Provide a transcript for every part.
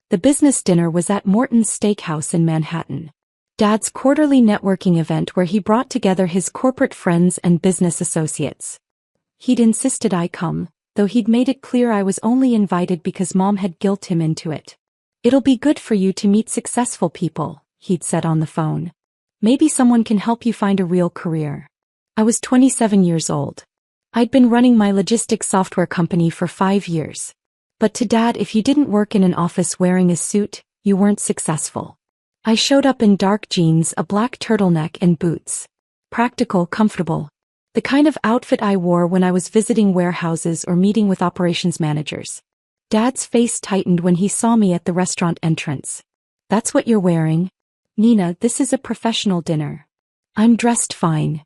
The business dinner was at Morton's Steakhouse in Manhattan. Dad's quarterly networking event where he brought together his corporate friends and business associates. He'd insisted I come, though he'd made it clear I was only invited because Mom had guilted him into it. "It'll be good for you to meet successful people," he'd said on the phone. "Maybe someone can help you find a real career." I was 27 years old. I'd been running my logistics software company for 5 years. But to Dad, if you didn't work in an office wearing a suit, you weren't successful. I showed up in dark jeans, a black turtleneck and boots. Practical, comfortable. The kind of outfit I wore when I was visiting warehouses or meeting with operations managers. Dad's face tightened when he saw me at the restaurant entrance. "That's what you're wearing? Nina, this is a professional dinner." "I'm dressed fine.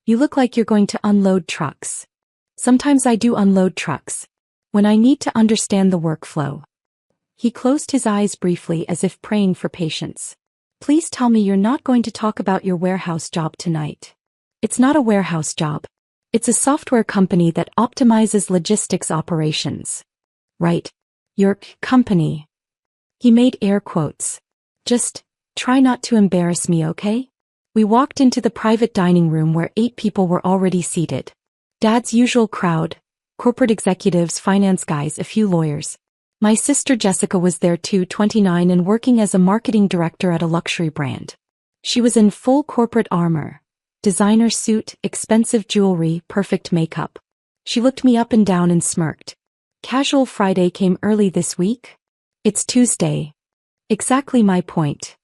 You look like you're going to unload trucks." "Sometimes I do unload trucks. When I need to understand the workflow." He closed his eyes briefly as if praying for patience. "Please tell me you're not going to talk about your warehouse job tonight." "It's not a warehouse job. It's a software company that optimizes logistics operations." "Right. Your company." He made air quotes. "Just try not to embarrass me, okay?" We walked into the private dining room where 8 people were already seated. Dad's usual crowd, corporate executives, finance guys, a few lawyers. My sister Jessica was there too, 29 and working as a marketing director at a luxury brand. She was in full corporate armor, designer suit, expensive jewelry, perfect makeup. She looked me up and down and smirked. "Casual Friday came early this week?" "It's Tuesday." Exactly my point.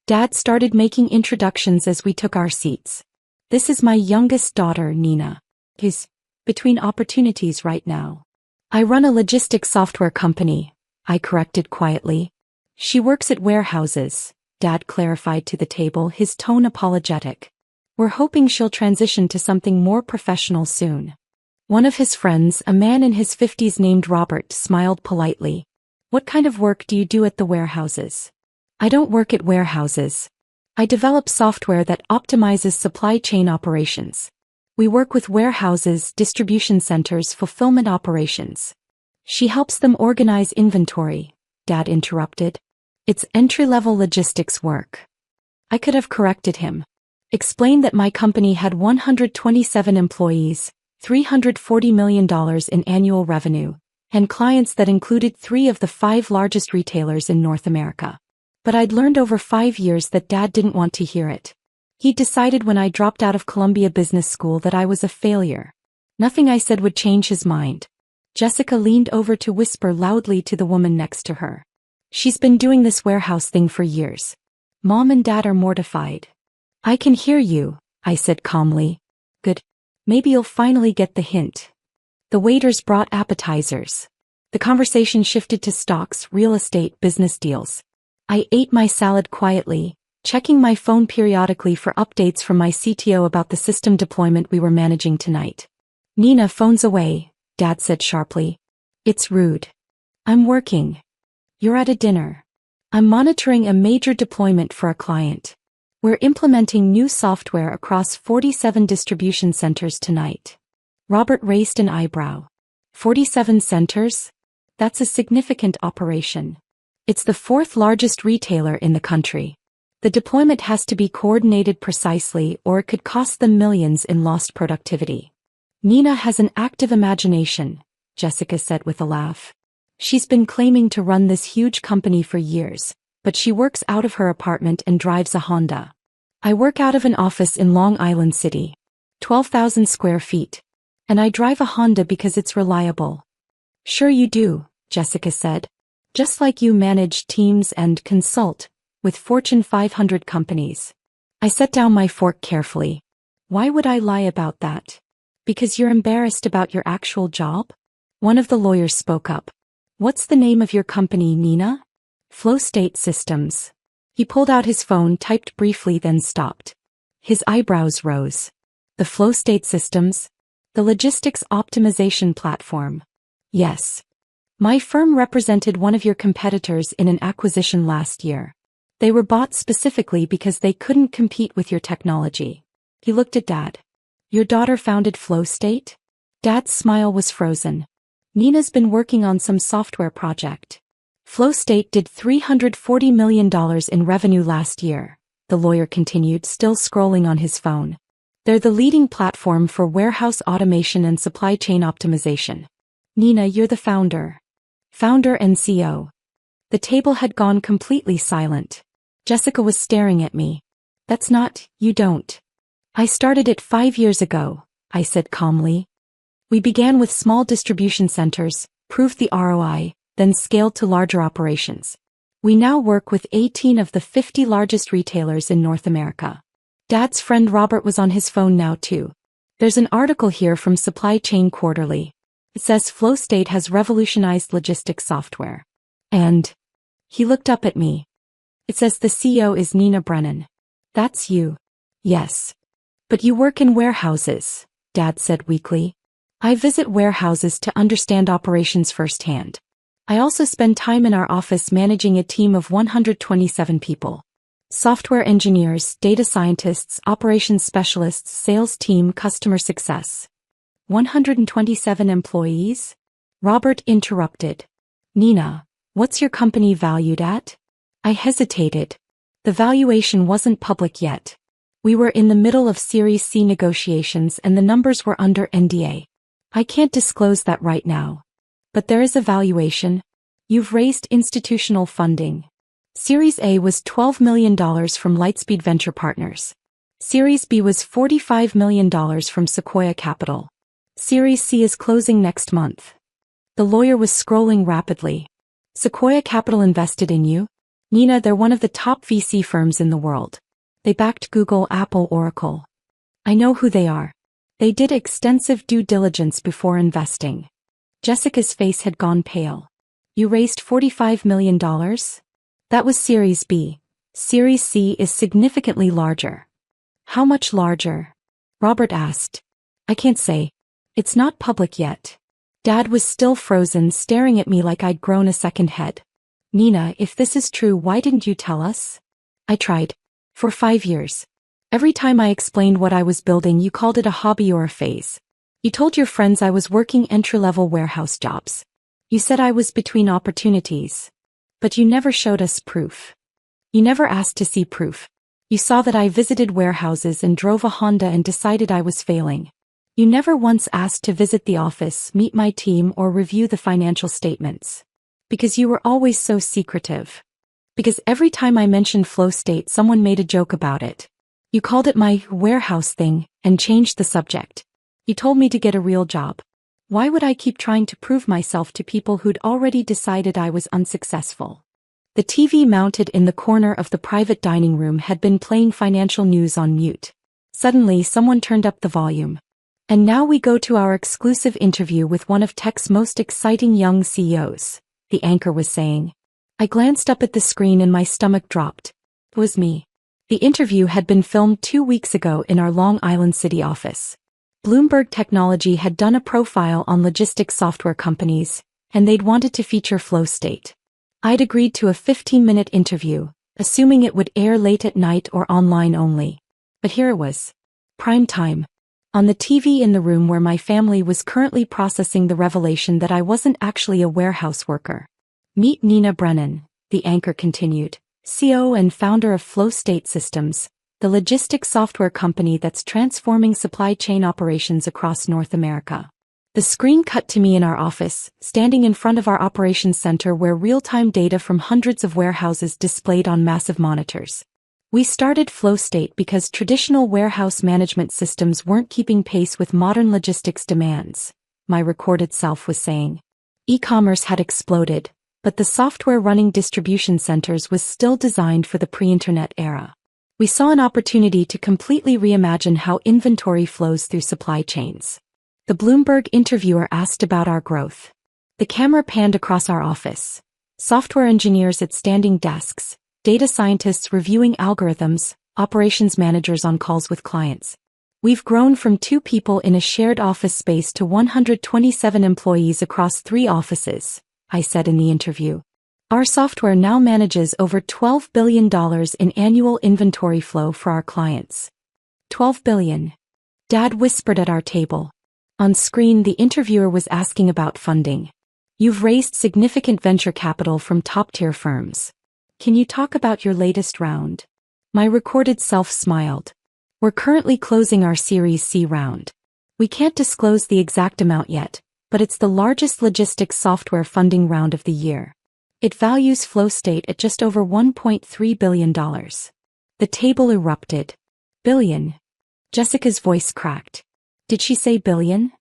Dad started making introductions as we took our seats. "This is my youngest daughter, Nina. He's between opportunities right now. I run a logistics software company," I corrected quietly. "She works at warehouses," Dad clarified to the table, his tone apologetic. "We're hoping she'll transition to something more professional soon." One of his friends, a man in his 50s named Robert, smiled politely. "What kind of work do you do at the warehouses?" "I don't work at warehouses. I develop software that optimizes supply chain operations. We work with warehouses, distribution centers, fulfillment operations." "She helps them organize inventory," Dad interrupted. "It's entry-level logistics work." I could have corrected him. Explained that my company had 127 employees, $340 million in annual revenue, and clients that included 3 of the 5 largest retailers in North America. But I'd learned over 5 years that Dad didn't want to hear it. He decided when I dropped out of Columbia Business School that I was a failure. Nothing I said would change his mind. Jessica leaned over to whisper loudly to the woman next to her. "She's been doing this warehouse thing for years. Mom and Dad are mortified." "I can hear you," I said calmly. "Good. Maybe you'll finally get the hint." The waiters brought appetizers. The conversation shifted to stocks, real estate, business deals. I ate my salad quietly, checking my phone periodically for updates from my CTO about the system deployment we were managing tonight. "Nina, phone's away," Dad said sharply. "It's rude." "I'm working." "You're at a dinner." "I'm monitoring a major deployment for a client. We're implementing new software across 47 distribution centers tonight." Robert raised an eyebrow. 47 centers? That's a significant operation. It's the 4th largest retailer in the country. The deployment has to be coordinated precisely or it could cost them millions in lost productivity. "Nina has an active imagination," Jessica said with a laugh. "She's been claiming to run this huge company for years, but she works out of her apartment and drives a Honda. I work out of an office in Long Island City, 12,000 square feet. And I drive a Honda because it's reliable." "Sure you do," Jessica said. "Just like you manage teams and consult with Fortune 500 companies." I set down my fork carefully. "Why would I lie about that?" "Because you're embarrassed about your actual job?" One of the lawyers spoke up. "What's the name of your company, Nina?" "Flow State Systems." He pulled out his phone, typed briefly, then stopped. His eyebrows rose. "The Flow State Systems? The logistics optimization platform?" "Yes. My firm represented one of your competitors in an acquisition last year. They were bought specifically because they couldn't compete with your technology." He looked at Dad. "Your daughter founded Flow State?" Dad's smile was frozen. "Nina's been working on some software project." FlowState did $340 million in revenue last year, the lawyer continued, still scrolling on his phone. They're the leading platform for warehouse automation and supply chain optimization. Nina, you're the founder. Founder and CEO. The table had gone completely silent. Jessica was staring at me. That's not, you don't. I started it 5 years ago, I said calmly. We began with small distribution centers, proved the ROI, then scaled to larger operations. We now work with 18 of the 50 largest retailers in North America. Dad's friend Robert was on his phone now too. There's an article here from Supply Chain Quarterly. It says FlowState has revolutionized logistics software. And he looked up at me. It says the CEO is Nina Brennan. That's you. Yes. But you work in warehouses, Dad said weakly. I visit warehouses to understand operations firsthand. I also spend time in our office managing a team of 127 people. Software engineers, data scientists, operations specialists, sales team, customer success. 127 employees? Robert interrupted. Nina, what's your company valued at? I hesitated. The valuation wasn't public yet. We were in the middle of Series C negotiations and the numbers were under NDA. I can't disclose that right now. But there is a valuation. You've raised institutional funding. Series A was $12 million from Lightspeed Venture Partners. Series B was $45 million from Sequoia Capital. Series C is closing next month. The lawyer was scrolling rapidly. Sequoia Capital invested in you? Nina, they're one of the top VC firms in the world. They backed Google, Apple, Oracle. I know who they are. They did extensive due diligence before investing. Jessica's face had gone pale. You raised $45 million? That was Series B. Series C is significantly larger. How much larger? Robert asked. I can't say. It's not public yet. Dad was still frozen, staring at me like I'd grown a second head. Nina, if this is true, why didn't you tell us? I tried. For 5 years. Every time I explained what I was building, you called it a hobby or a phase. You told your friends I was working entry-level warehouse jobs. You said I was between opportunities. But you never showed us proof. You never asked to see proof. You saw that I visited warehouses and drove a Honda and decided I was failing. You never once asked to visit the office, meet my team, or review the financial statements. Because you were always so secretive. Because every time I mentioned FlowState, someone made a joke about it. You called it my warehouse thing and changed the subject. You told me to get a real job. Why would I keep trying to prove myself to people who'd already decided I was unsuccessful? The TV mounted in the corner of the private dining room had been playing financial news on mute. Suddenly, someone turned up the volume. And now we go to our exclusive interview with one of tech's most exciting young CEOs, the anchor was saying. I glanced up at the screen and my stomach dropped. It was me. The interview had been filmed 2 weeks ago in our Long Island City office. Bloomberg Technology had done a profile on logistics software companies, and they'd wanted to feature FlowState. I'd agreed to a 15-minute interview, assuming it would air late at night or online only. But here it was. Prime time. On the TV in the room where my family was currently processing the revelation that I wasn't actually a warehouse worker. Meet Nina Brennan, the anchor continued, CEO and founder of FlowState Systems, the logistics software company that's transforming supply chain operations across North America. The screen cut to me in our office, standing in front of our operations center where real-time data from hundreds of warehouses displayed on massive monitors. We started FlowState because traditional warehouse management systems weren't keeping pace with modern logistics demands, my recorded self was saying. E-commerce had exploded, but the software running distribution centers was still designed for the pre-internet era. We saw an opportunity to completely reimagine how inventory flows through supply chains. The Bloomberg interviewer asked about our growth. The camera panned across our office. Software engineers at standing desks, data scientists reviewing algorithms, operations managers on calls with clients. We've grown from 2 people in a shared office space to 127 employees across 3 offices, I said in the interview. Our software now manages over $12 billion in annual inventory flow for our clients. $12 billion. Dad whispered at our table. On screen, the interviewer was asking about funding. You've raised significant venture capital from top-tier firms. Can you talk about your latest round? My recorded self smiled. We're currently closing our Series C round. We can't disclose the exact amount yet, but it's the largest logistics software funding round of the year. It values FlowState at just over $1.3 billion. The table erupted. Billion. Jessica's voice cracked. Did she say billion?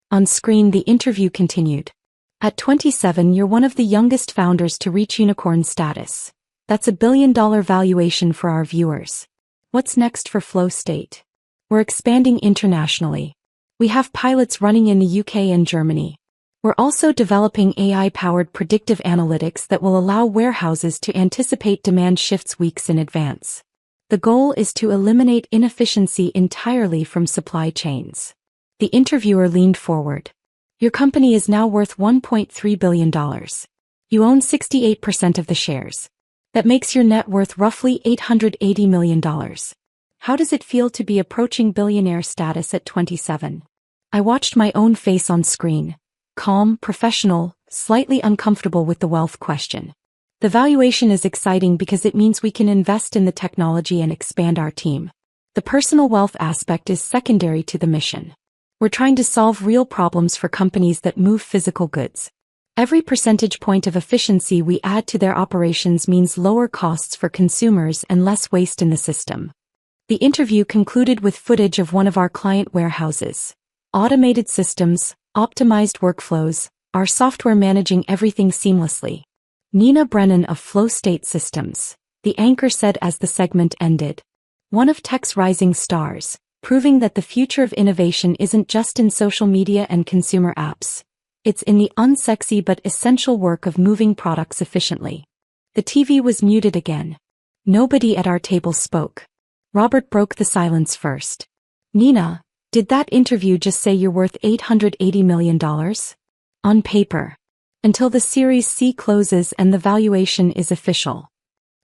On screen, the interview continued. At 27, you're one of the youngest founders to reach unicorn status. That's $1 billion valuation for our viewers. What's next for FlowState? We're expanding internationally. We have pilots running in the UK and Germany. We're also developing AI-powered predictive analytics that will allow warehouses to anticipate demand shifts weeks in advance. The goal is to eliminate inefficiency entirely from supply chains. The interviewer leaned forward. Your company is now worth $1.3 billion. You own 68% of the shares. That makes your net worth roughly $880 million. How does it feel to be approaching billionaire status at 27? I watched my own face on screen. Calm, professional, slightly uncomfortable with the wealth question. The valuation is exciting because it means we can invest in the technology and expand our team. The personal wealth aspect is secondary to the mission. We're trying to solve real problems for companies that move physical goods. Every percentage point of efficiency we add to their operations means lower costs for consumers and less waste in the system. The interview concluded with footage of one of our client warehouses. Automated systems, optimized workflows, our software managing everything seamlessly. Nina Brennan of FlowState Systems, the anchor said as the segment ended. One of tech's rising stars, proving that the future of innovation isn't just in social media and consumer apps. It's in the unsexy but essential work of moving products efficiently. The TV was muted again. Nobody at our table spoke. Robert broke the silence first. Nina, did that interview just say you're worth $880 million? On paper. Until the Series C closes and the valuation is official.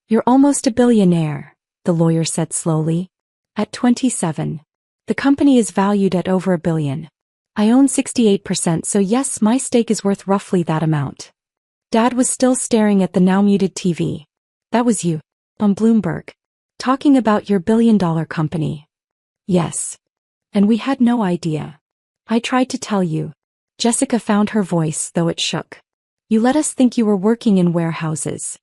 You're almost a billionaire, the lawyer said slowly. At 27. The company is valued at over $1 billion. I own 68%, so yes, my stake is worth roughly that amount. Dad was still staring at the now muted TV. That was you, on Bloomberg, talking about your billion-dollar company. Yes. And we had no idea. I tried to tell you. Jessica found her voice, though it shook. You let us think you were working in warehouses.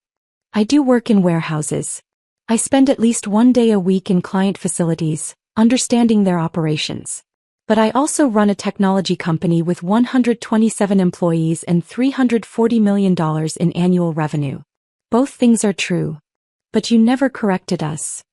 I do work in warehouses. I spend at least one day a week in client facilities, understanding their operations. But I also run a technology company with 127 employees and $340 million in annual revenue. Both things are true. But you never corrected us.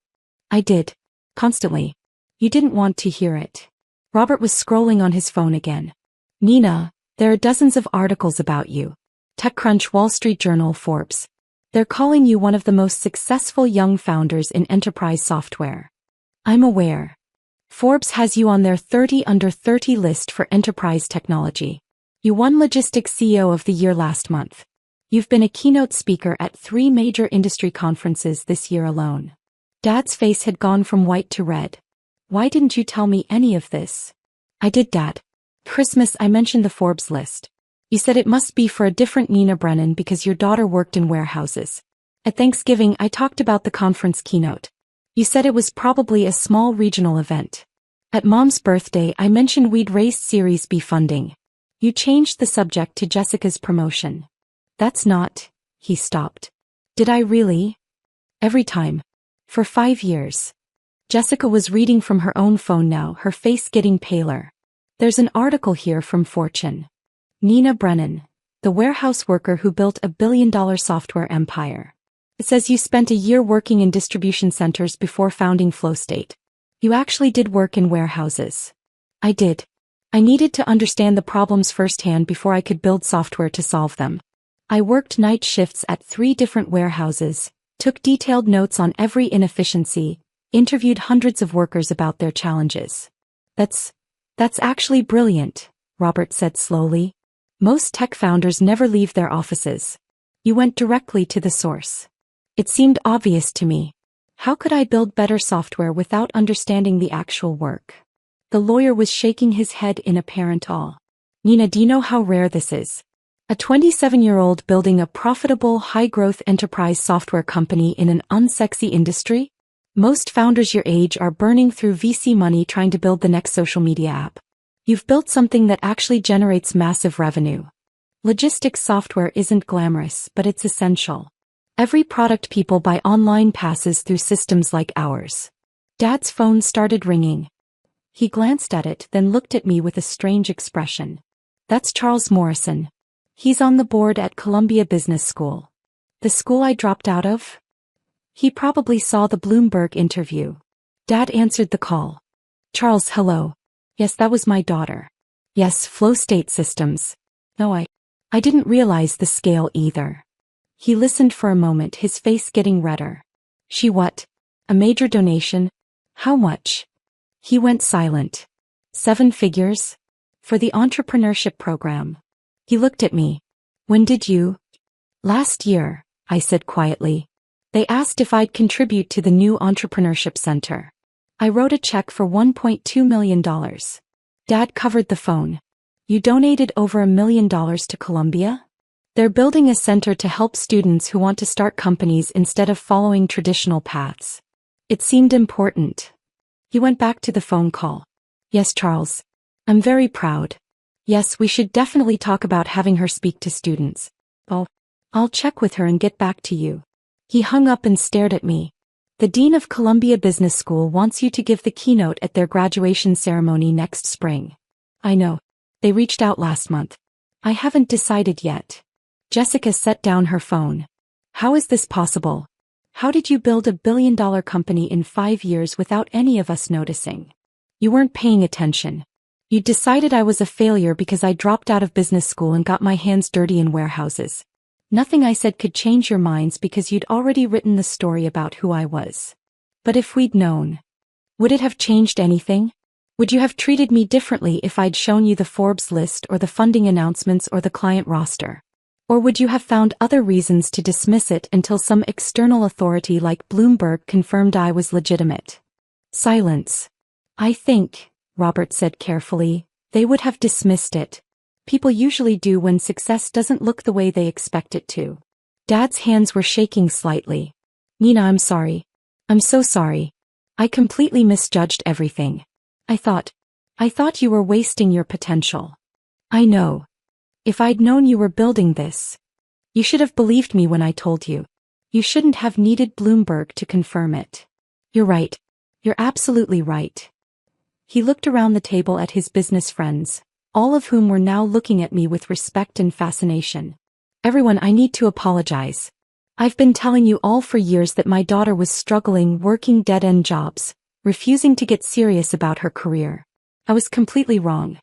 I did. Constantly. You didn't want to hear it. Robert was scrolling on his phone again. Nina, there are dozens of articles about you. TechCrunch, Wall Street Journal, Forbes. They're calling you one of the most successful young founders in enterprise software. I'm aware. Forbes has you on their 30 under 30 list for enterprise technology. You won Logistics CEO of the Year last month. You've been a keynote speaker at 3 major industry conferences this year alone. Dad's face had gone from white to red. Why didn't you tell me any of this? I did, Dad. Christmas, I mentioned the Forbes list. You said it must be for a different Nina Brennan because your daughter worked in warehouses. At Thanksgiving, I talked about the conference keynote. You said it was probably a small regional event. At Mom's birthday, I mentioned we'd raised Series B funding. You changed the subject to Jessica's promotion. That's not... He stopped. Did I really? Every time. For 5 years. Jessica was reading from her own phone now, her face getting paler. There's an article here from Fortune. Nina Brennan, the warehouse worker who built $1 billion software empire. It says you spent a year working in distribution centers before founding FlowState. You actually did work in warehouses. I did. I needed to understand the problems firsthand before I could build software to solve them. I worked night shifts at 3 different warehouses, took detailed notes on every inefficiency, interviewed hundreds of workers about their challenges. That's actually brilliant, Robert said slowly. Most tech founders never leave their offices. You went directly to the source. It seemed obvious to me. How could I build better software without understanding the actual work? The lawyer was shaking his head in apparent awe. Nina, do you know how rare this is? A 27-year-old building a profitable, high-growth enterprise software company in an unsexy industry? Most founders your age are burning through VC money trying to build the next social media app. You've built something that actually generates massive revenue. Logistics software isn't glamorous, but it's essential. Every product people buy online passes through systems like ours. Dad's phone started ringing. He glanced at it, then looked at me with a strange expression. That's Charles Morrison. He's on the board at Columbia Business School. The school I dropped out of? He probably saw the Bloomberg interview. Dad answered the call. Charles, hello. Yes, that was my daughter. Yes, flow state systems. No, I didn't realize the scale either. He listened for a moment, his face getting redder. She what? A major donation? How much? He went silent. 7 figures? For the entrepreneurship program. He looked at me. When did you? Last year, I said quietly. They asked if I'd contribute to the new entrepreneurship center. I wrote a check for $1.2 million. Dad covered the phone. You donated over $1 million to Columbia? They're building a center to help students who want to start companies instead of following traditional paths. It seemed important. He went back to the phone call. Yes, Charles. I'm very proud. Yes, we should definitely talk about having her speak to students. I'll check with her and get back to you. He hung up and stared at me. The Dean of Columbia Business School wants you to give the keynote at their graduation ceremony next spring. I know. They reached out last month. I haven't decided yet. Jessica set down her phone. How is this possible? How did you build $1 billion company in 5 years without any of us noticing? You weren't paying attention. You decided I was a failure because I dropped out of business school and got my hands dirty in warehouses. Nothing I said could change your minds because you'd already written the story about who I was. But if we'd known, would it have changed anything? Would you have treated me differently if I'd shown you the Forbes list or the funding announcements or the client roster? Or would you have found other reasons to dismiss it until some external authority like Bloomberg confirmed I was legitimate? Silence. I think, Robert said carefully, they would have dismissed it. People usually do when success doesn't look the way they expect it to. Dad's hands were shaking slightly. Nina, I'm sorry. I'm so sorry. I completely misjudged everything. I thought you were wasting your potential. I know. If I'd known you were building this, you should have believed me when I told you. You shouldn't have needed Bloomberg to confirm it. You're right. You're absolutely right. He looked around the table at his business friends, all of whom were now looking at me with respect and fascination. Everyone, I need to apologize. I've been telling you all for years that my daughter was struggling working dead-end jobs, refusing to get serious about her career. I was completely wrong.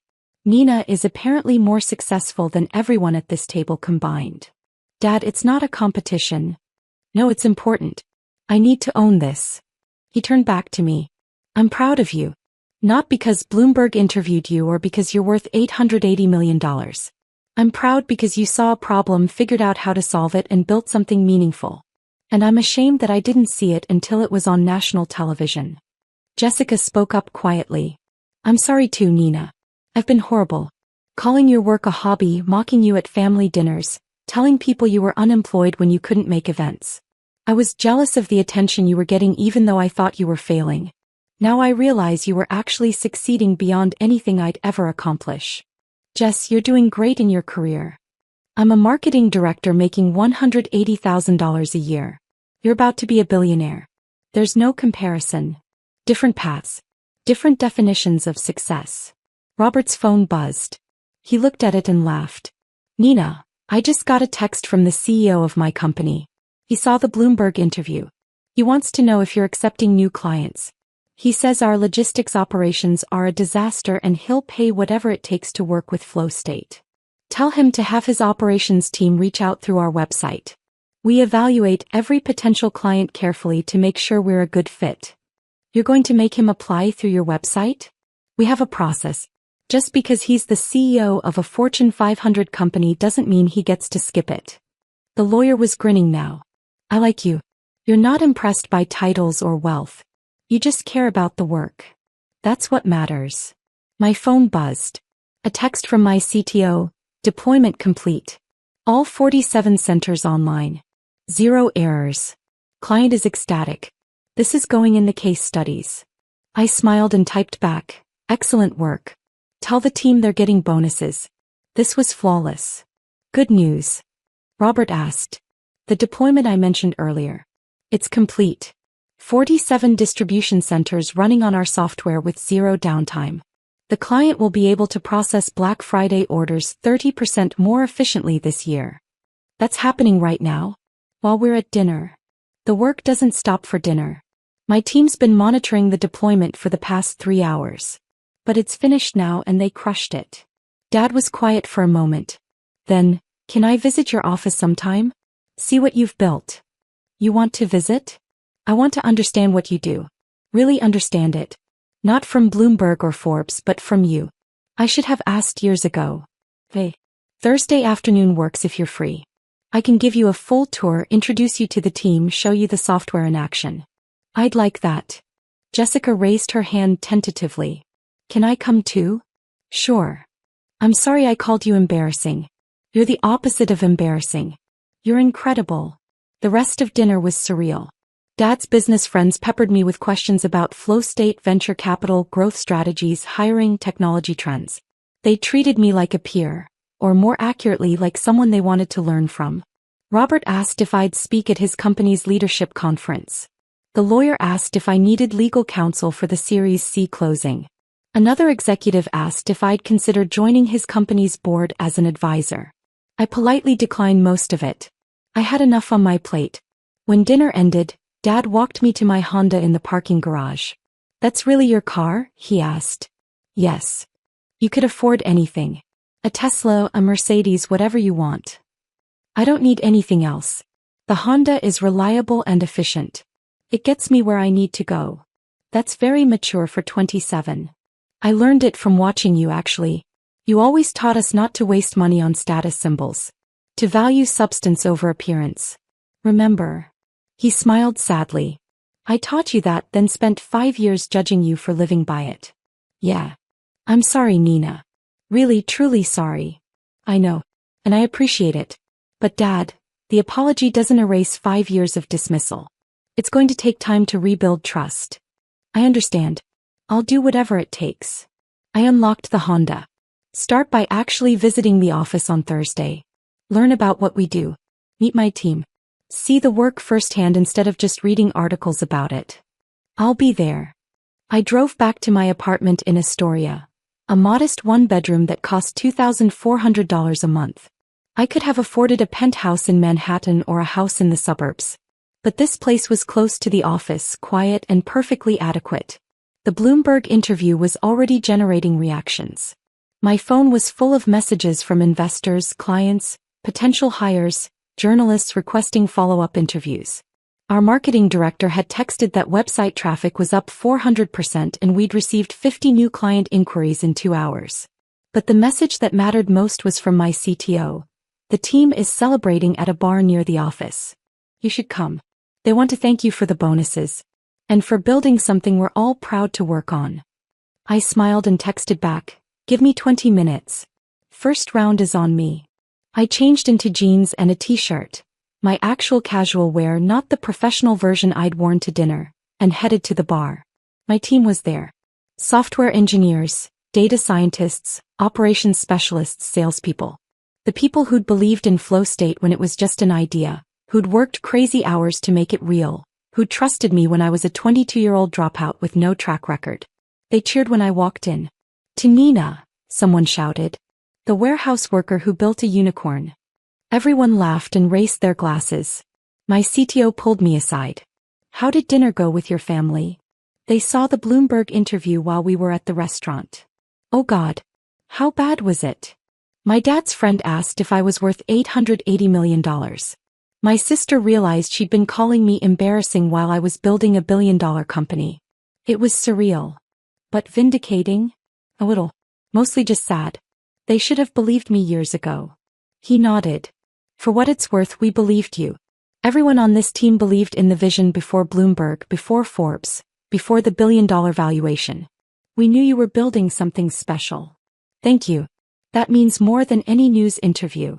Nina is apparently more successful than everyone at this table combined. Dad, it's not a competition. No, it's important. I need to own this. He turned back to me. I'm proud of you. Not because Bloomberg interviewed you or because you're worth $880 million. I'm proud because you saw a problem, figured out how to solve it, and built something meaningful. And I'm ashamed that I didn't see it until it was on national television. Jessica spoke up quietly. I'm sorry too, Nina. I've been horrible. Calling your work a hobby, mocking you at family dinners, telling people you were unemployed when you couldn't make events. I was jealous of the attention you were getting even though I thought you were failing. Now I realize you were actually succeeding beyond anything I'd ever accomplish. Jess, you're doing great in your career. I'm a marketing director making $180,000 a year. You're about to be a billionaire. There's no comparison. Different paths. Different definitions of success. Robert's phone buzzed. He looked at it and laughed. Nina, I just got a text from the CEO of my company. He saw the Bloomberg interview. He wants to know if you're accepting new clients. He says our logistics operations are a disaster and he'll pay whatever it takes to work with Flow State. Tell him to have his operations team reach out through our website. We evaluate every potential client carefully to make sure we're a good fit. You're going to make him apply through your website? We have a process. Just because he's the CEO of a Fortune 500 company doesn't mean he gets to skip it. The lawyer was grinning now. I like you. You're not impressed by titles or wealth. You just care about the work. That's what matters. My phone buzzed. A text from my CTO, deployment complete. All 47 centers online. 0 errors. Client is ecstatic. This is going in the case studies. I smiled and typed back, excellent work. Tell the team they're getting bonuses. This was flawless. Good news. Robert asked. The deployment I mentioned earlier. It's complete. 47 distribution centers running on our software with 0 downtime. The client will be able to process Black Friday orders 30% more efficiently this year. That's happening right now, while we're at dinner. The work doesn't stop for dinner. My team's been monitoring the deployment for the past 3 hours. But it's finished now and they crushed it. Dad was quiet for a moment. Then, can I visit your office sometime? See what you've built. You want to visit? I want to understand what you do. Really understand it. Not from Bloomberg or Forbes but from you. I should have asked years ago. Hey. Thursday afternoon works if you're free. I can give you a full tour, introduce you to the team, show you the software in action. I'd like that. Jessica raised her hand tentatively. Can I come too? Sure. I'm sorry I called you embarrassing. You're the opposite of embarrassing. You're incredible. The rest of dinner was surreal. Dad's business friends peppered me with questions about flow state, venture capital, growth strategies, hiring, technology trends. They treated me like a peer, or more accurately like someone they wanted to learn from. Robert asked if I'd speak at his company's leadership conference. The lawyer asked if I needed legal counsel for the Series C closing. Another executive asked if I'd consider joining his company's board as an advisor. I politely declined most of it. I had enough on my plate. When dinner ended, Dad walked me to my Honda in the parking garage. That's really your car? He asked. Yes. You could afford anything. A Tesla, a Mercedes, whatever you want. I don't need anything else. The Honda is reliable and efficient. It gets me where I need to go. That's very mature for 27. I learned it from watching you actually. You always taught us not to waste money on status symbols. To value substance over appearance. Remember? He smiled sadly. I taught you that, then spent 5 years judging you for living by it. Yeah. I'm sorry, Nina. Really, truly sorry. I know. And I appreciate it. But Dad, the apology doesn't erase 5 years of dismissal. It's going to take time to rebuild trust. I understand. I'll do whatever it takes. I unlocked the Honda. Start by actually visiting the office on Thursday. Learn about what we do. Meet my team. See the work firsthand instead of just reading articles about it. I'll be there. I drove back to my apartment in Astoria. A modest one-bedroom that cost $2,400 a month. I could have afforded a penthouse in Manhattan or a house in the suburbs. But this place was close to the office, quiet and perfectly adequate. The Bloomberg interview was already generating reactions. My phone was full of messages from investors, clients, potential hires, journalists requesting follow-up interviews. Our marketing director had texted that website traffic was up 400% and we'd received 50 new client inquiries in 2 hours. But the message that mattered most was from my CTO. The team is celebrating at a bar near the office. You should come. They want to thank you for the bonuses. And for building something we're all proud to work on. I smiled and texted back, give me 20 minutes. First round is on me. I changed into jeans and a t-shirt, my actual casual wear, not the professional version I'd worn to dinner, and headed to the bar. My team was there. Software engineers, data scientists, operations specialists, salespeople. The people who'd believed in flow state when it was just an idea, who'd worked crazy hours to make it real, who trusted me when I was a 22-year-old dropout with no track record. They cheered when I walked in. To Nina, someone shouted. The warehouse worker who built a unicorn. Everyone laughed and raised their glasses. My CTO pulled me aside. How did dinner go with your family? They saw the Bloomberg interview while we were at the restaurant. Oh God. How bad was it? My dad's friend asked if I was worth $880 million. My sister realized she'd been calling me embarrassing while I was building a billion-dollar company. It was surreal. But vindicating? A little. Mostly just sad. They should have believed me years ago. He nodded. For what it's worth, we believed you. Everyone on this team believed in the vision before Bloomberg, before Forbes, before the billion-dollar valuation. We knew you were building something special. Thank you. That means more than any news interview.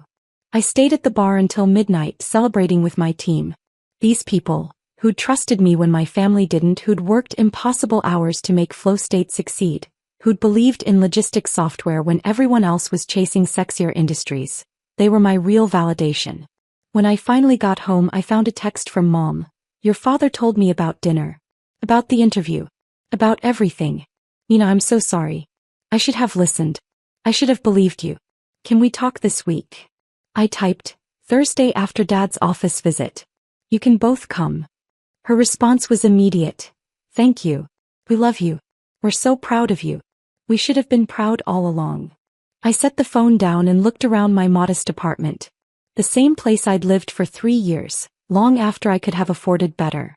I stayed at the bar until midnight celebrating with my team. These people, who'd trusted me when my family didn't, who'd worked impossible hours to make Flow State succeed, who'd believed in logistics software when everyone else was chasing sexier industries, they were my real validation. When I finally got home, I found a text from Mom. Your father told me about dinner. About the interview. About everything. Nina, I'm so sorry. I should have listened. I should have believed you. Can we talk this week? I typed, Thursday after Dad's office visit. You can both come. Her response was immediate. Thank you. We love you. We're so proud of you. We should have been proud all along. I set the phone down and looked around my modest apartment. The same place I'd lived for 3 years, long after I could have afforded better.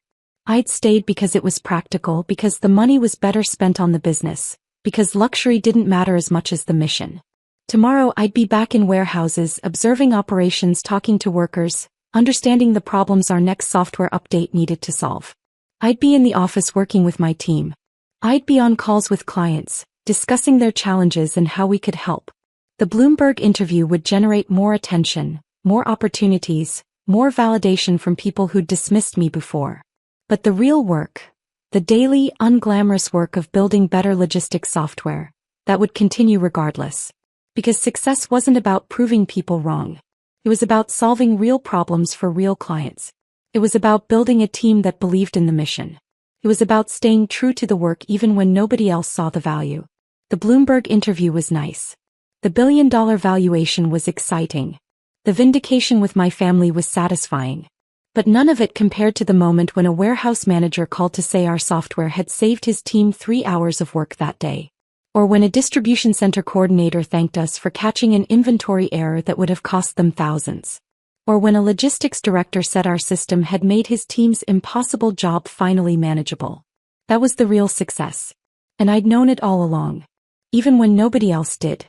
I'd stayed because it was practical, because the money was better spent on the business, because luxury didn't matter as much as the mission. Tomorrow I'd be back in warehouses, observing operations, talking to workers, understanding the problems our next software update needed to solve. I'd be in the office working with my team. I'd be on calls with clients, discussing their challenges and how we could help. The Bloomberg interview would generate more attention, more opportunities, more validation from people who'd dismissed me before. But the real work, the daily, unglamorous work of building better logistics software, that would continue regardless. Because success wasn't about proving people wrong. It was about solving real problems for real clients. It was about building a team that believed in the mission. It was about staying true to the work even when nobody else saw the value. The Bloomberg interview was nice. The billion-dollar valuation was exciting. The vindication with my family was satisfying. But none of it compared to the moment when a warehouse manager called to say our software had saved his team 3 hours of work that day. Or when a distribution center coordinator thanked us for catching an inventory error that would have cost them thousands. Or when a logistics director said our system had made his team's impossible job finally manageable. That was the real success. And I'd known it all along. Even when nobody else did.